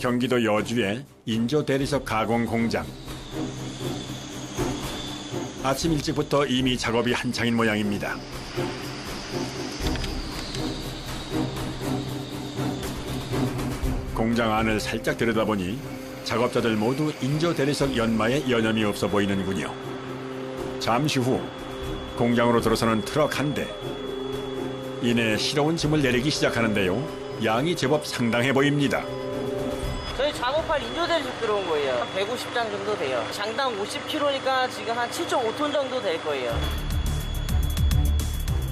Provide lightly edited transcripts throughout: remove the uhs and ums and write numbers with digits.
경기도 여주의 인조 대리석 가공 공장. 아침 일찍부터 이미 작업이 한창인 모양입니다. 공장 안을 살짝 들여다보니 작업자들 모두 인조 대리석 연마에 여념이 없어 보이는군요. 잠시 후 공장으로 들어서는 트럭 한 대. 이내 실어온 짐을 내리기 시작하는데요. 양이 제법 상당해 보입니다. 저희 작업할 인조 대리석 들어온 거예요. 한 150장 정도 돼요. 장당 50kg니까 지금 한 7.5톤 정도 될 거예요.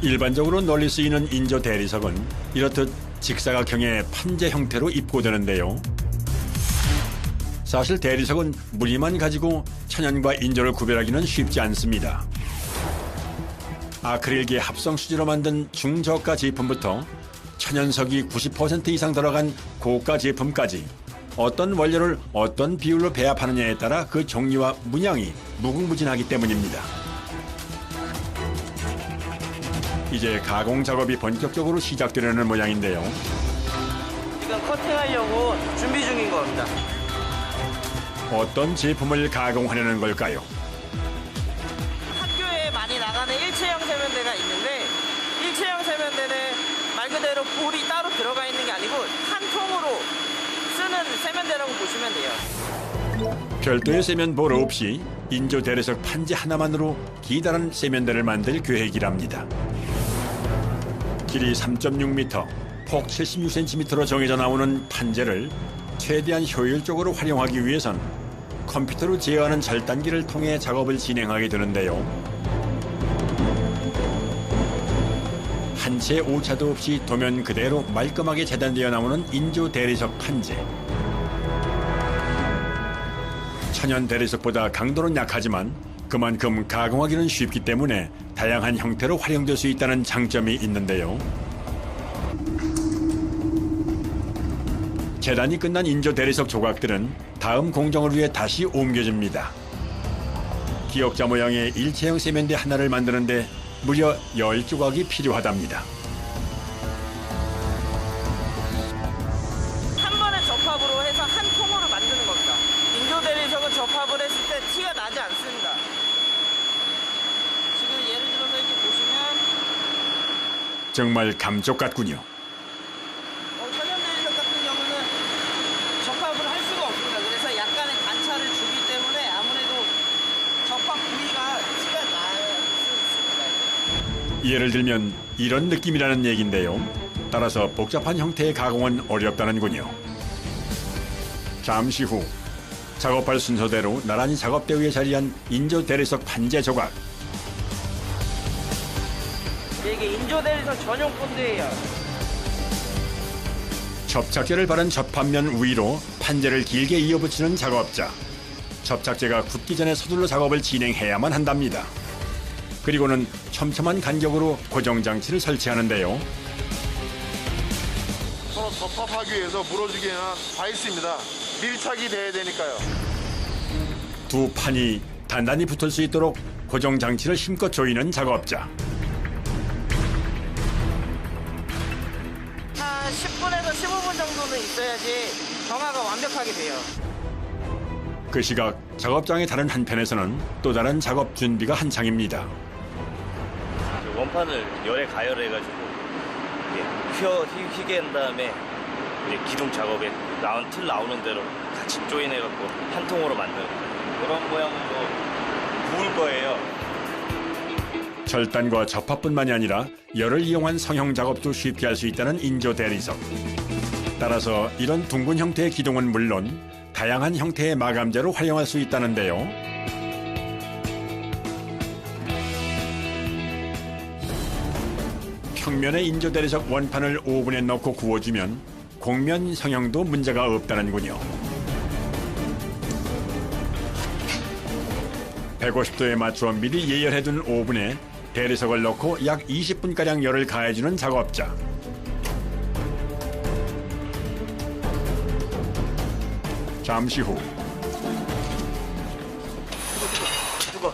일반적으로 널리 쓰이는 인조 대리석은 이렇듯 직사각형의 판재 형태로 입고되는데요. 사실 대리석은 무늬만 가지고 천연과 인조를 구별하기는 쉽지 않습니다. 아크릴계 합성 수지로 만든 중저가 제품부터 천연석이 90% 이상 들어간 고가 제품까지 어떤 원료를 어떤 비율로 배합하느냐에 따라 그 종류와 문양이 무궁무진하기 때문입니다. 이제 가공 작업이 본격적으로 시작되려는 모양인데요. 지금 커팅하려고 준비 중인 겁니다. 어떤 제품을 가공하려는 걸까요? 학교에 많이 나가는 일체형 세면대가 있는데 일체형 세면대는 말 그대로 볼이 따로 들어가 있는 게 아니고 한 통으로 쓰는 세면대라고 보시면 돼요. 별도의 세면볼 없이 인조 대리석 판재 하나만으로 기다란 세면대를 만들 계획이랍니다. 길이 3.6m, 폭 76cm로 정해져 나오는 판재를 최대한 효율적으로 활용하기 위해선 컴퓨터로 제어하는 절단기를 통해 작업을 진행하게 되는데요. 한 채 오차도 없이 도면 그대로 말끔하게 재단되어 나오는 인조 대리석 판재. 천연 대리석보다 강도는 약하지만 그만큼 가공하기는 쉽기 때문에 다양한 형태로 활용될 수 있다는 장점이 있는데요. 재단이 끝난 인조 대리석 조각들은 다음 공정을 위해 다시 옮겨집니다. 기역자 모양의 일체형 세면대 하나를 만드는데 무려 10조각이 필요하답니다. 한 번에 접합으로 해서 한 통으로 만드는 겁니다. 인조 대리석은 접합을 했을 때 티가 나지 않습니다. 지금 예를 들어서 이렇게 보시면 정말 감쪽 같군요. 천연 대리석 같은 경우는 접합을 할 수가 없습니다. 그래서 약간의 단차를 주기 때문에 아무래도 접합 부위가 티가 나요. 예를 들면 이런 느낌이라는 얘긴데요. 따라서 복잡한 형태의 가공은 어렵다는군요. 잠시 후 작업할 순서대로 나란히 작업대 위에 자리한 인조 대리석 판재 조각. 이게 인조 대리석 전용 본드예요. 접착제를 바른 접합면 위로 판재를 길게 이어붙이는 작업자. 접착제가 굳기 전에 서둘러 작업을 진행해야만 한답니다. 그리고는 촘촘한 간격으로 고정 장치를 설치하는데요. 서로 접합하기 위해서 물어주기에는 다 있습니다. 밀착이 돼야 되니까요. 두 판이 단단히 붙을 수 있도록 고정 장치를 힘껏 조이는 작업자. 한 10분에서 15분 정도는 있어야지 정화가 완벽하게 돼요. 그 시각 작업장의 다른 한편에서는 또 다른 작업 준비가 한창입니다. 원판을 열에 가열해가지고 휘게 한 다음에 이제 기둥 작업에 틀 나오는 대로 같이 조인해갖고 한 통으로 만드는 그런 모양으로 구울 거예요. 절단과 접합뿐만이 아니라 열을 이용한 성형 작업도 쉽게 할 수 있다는 인조 대리석. 따라서 이런 둥근 형태의 기둥은 물론 다양한 형태의 마감재로 활용할 수 있다는데요. 평면의 인조 대리석 원판을 오븐에 넣고 구워주면 곡면 성형도 문제가 없다는군요. 150도에 맞추어 미리 예열해둔 오븐에 대리석을 넣고 약 20분가량 열을 가해주는 작업자. 잠시 후 뜨거.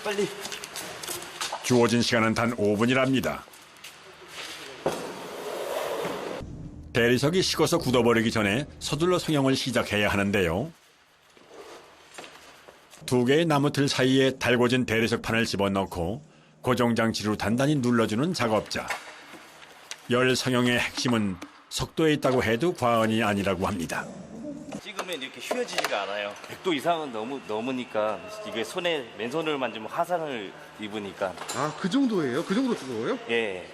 빨리. 주어진 시간은 단 5분이랍니다. 대리석이 식어서 굳어버리기 전에 서둘러 성형을 시작해야 하는데요. 두 개의 나무틀 사이에 달궈진 대리석 판을 집어넣고 고정장치로 단단히 눌러주는 작업자. 열 성형의 핵심은 속도에 있다고 해도 과언이 아니라고 합니다. 찍으면 이렇게 휘어지지가 않아요. 100도 이상은 넘으니까 이게 손에 맨손을 만지면 화상을 입으니까. 아, 그 정도예요? 그 정도 뜨거워요? 예.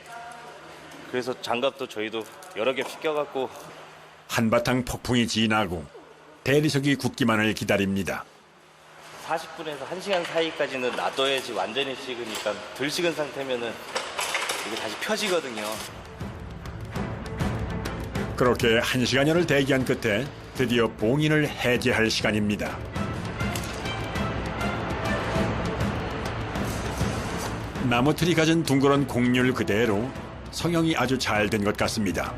그래서 장갑도 저희도 여러 겹씩 껴갖고 한바탕 폭풍이 지나고 대리석이 굳기만을 기다립니다. 40분에서 1시간 사이까지는 놔둬야지 완전히 식으니까 덜 식은 상태면은 이게 다시 펴지거든요. 그렇게 1시간여를 대기한 끝에 드디어 봉인을 해제할 시간입니다. 나무틀이 가진 둥그런 곡률 그대로 성형이 아주 잘 된 것 같습니다.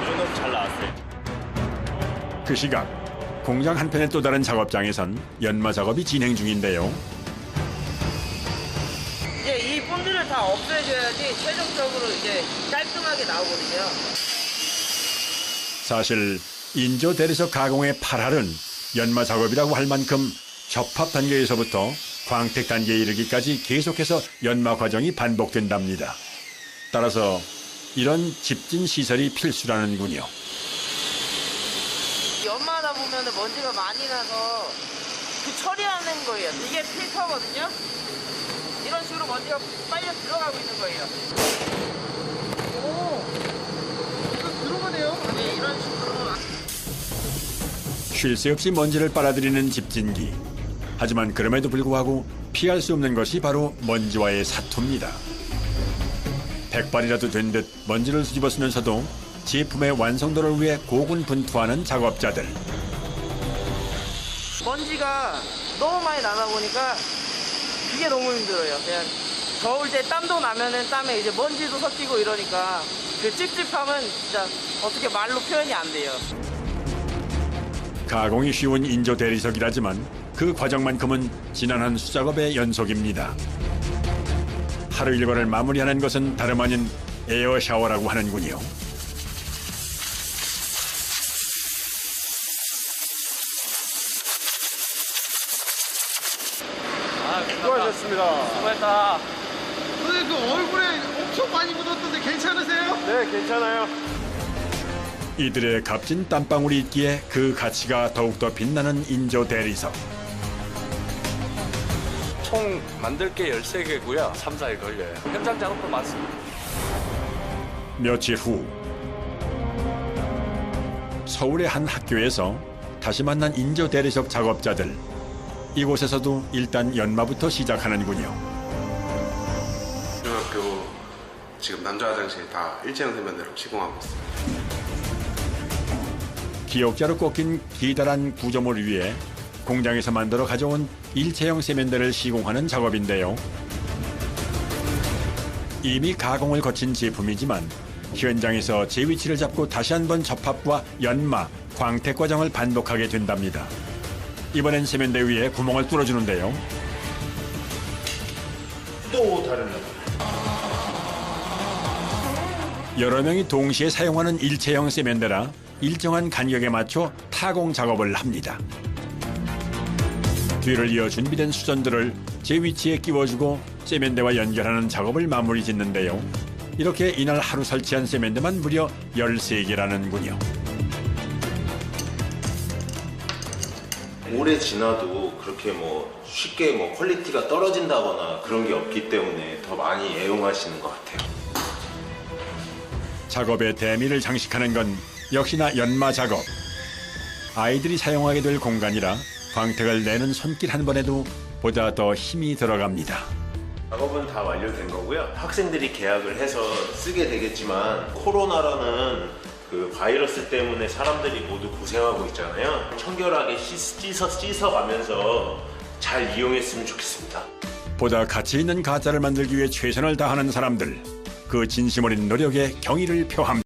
이 정도면 잘 나왔어요. 그 시각 공장 한편의 또 다른 작업장에선 연마 작업이 진행 중인데요. 이제 이 본드를 다 없애줘야지 최종적으로 이제 깔끔하게 나오거든요. 사실 인조 대리석 가공의 8할은 연마 작업이라고 할 만큼 접합 단계에서부터 광택 단계에 이르기까지 계속해서 연마 과정이 반복된답니다. 따라서 이런 집진 시설이 필수라는군요. 연마하다 보면 먼지가 많이 나서 그 처리하는 거예요. 이게 필터거든요. 이런 식으로 먼지가 빨려 들어가고 있는 거예요. 오, 이거 들어가네요. 네, 이런 식으로. 쉴 새 없이 먼지를 빨아들이는 집진기. 하지만 그럼에도 불구하고 피할 수 없는 것이 바로 먼지와의 사투입니다. 백발이라도 된 듯 먼지를 수집어 쓰면서도 제품의 완성도를 위해 고군분투하는 작업자들. 먼지가 너무 많이 나다 보니까 이게 너무 힘들어요. 그냥 더울 때 땀도 나면은 땀에 이제 먼지도 섞이고 이러니까 그 찝찝함은 진짜 어떻게 말로 표현이 안 돼요. 가공이 쉬운 인조 대리석이라지만 그 과정만큼은 지난한 수작업의 연속입니다. 하루 일과를 마무리하는 것은 다름 아닌 에어 샤워라고 하는군요. 수고하셨습니다. 수고했다. 선생님, 그 얼굴에 엄청 많이 묻었던데 괜찮으세요? 네, 괜찮아요. 이들의 값진 땀방울이 있기에 그 가치가 더욱더 빛나는 인조 대리석. 총 만들 게 13개고요. 3, 4일 걸려요. 현장 작업도 많습니다. 며칠 후 서울의 한 학교에서 다시 만난 인조 대리석 작업자들. 이곳에서도 일단 연마부터 시작하는군요. 중학교 지금 남자 화장실 다 일체형 세면대로 시공하고 있습니다. 기억자로 꺾인 기다란 구조물을 위해 공장에서 만들어 가져온 일체형 세면대를 시공하는 작업인데요. 이미 가공을 거친 제품이지만 현장에서 제 위치를 잡고 다시 한번 접합과 연마, 광택 과정을 반복하게 된답니다. 이번엔 세면대 위에 구멍을 뚫어주는데요. 또 다른 여러 명이 동시에 사용하는 일체형 세면대라 일정한 간격에 맞춰 타공 작업을 합니다. 뒤를 이어 준비된 수전들을 제 위치에 끼워주고 세면대와 연결하는 작업을 마무리 짓는데요. 이렇게 이날 하루 설치한 세면대만 무려 13개라는군요. 오래 지나도 그렇게 뭐 쉽게 뭐 퀄리티가 떨어진다거나 그런 게 없기 때문에 더 많이 애용하시는 것 같아요. 작업의 대미를 장식하는 건 역시나 연마 작업. 아이들이 사용하게 될 공간이라 광택을 내는 손길 한 번에도 보다 더 힘이 들어갑니다. 작업은 다 완료된 거고요. 학생들이 계약을 해서 쓰게 되겠지만 코로나라는 그 바이러스 때문에 사람들이 모두 고생하고 있잖아요. 청결하게 씻어가면서 잘 이용했으면 좋겠습니다. 보다 가치 있는 가짜를 만들기 위해 최선을 다하는 사람들. 그 진심 어린 노력에 경의를 표합니다.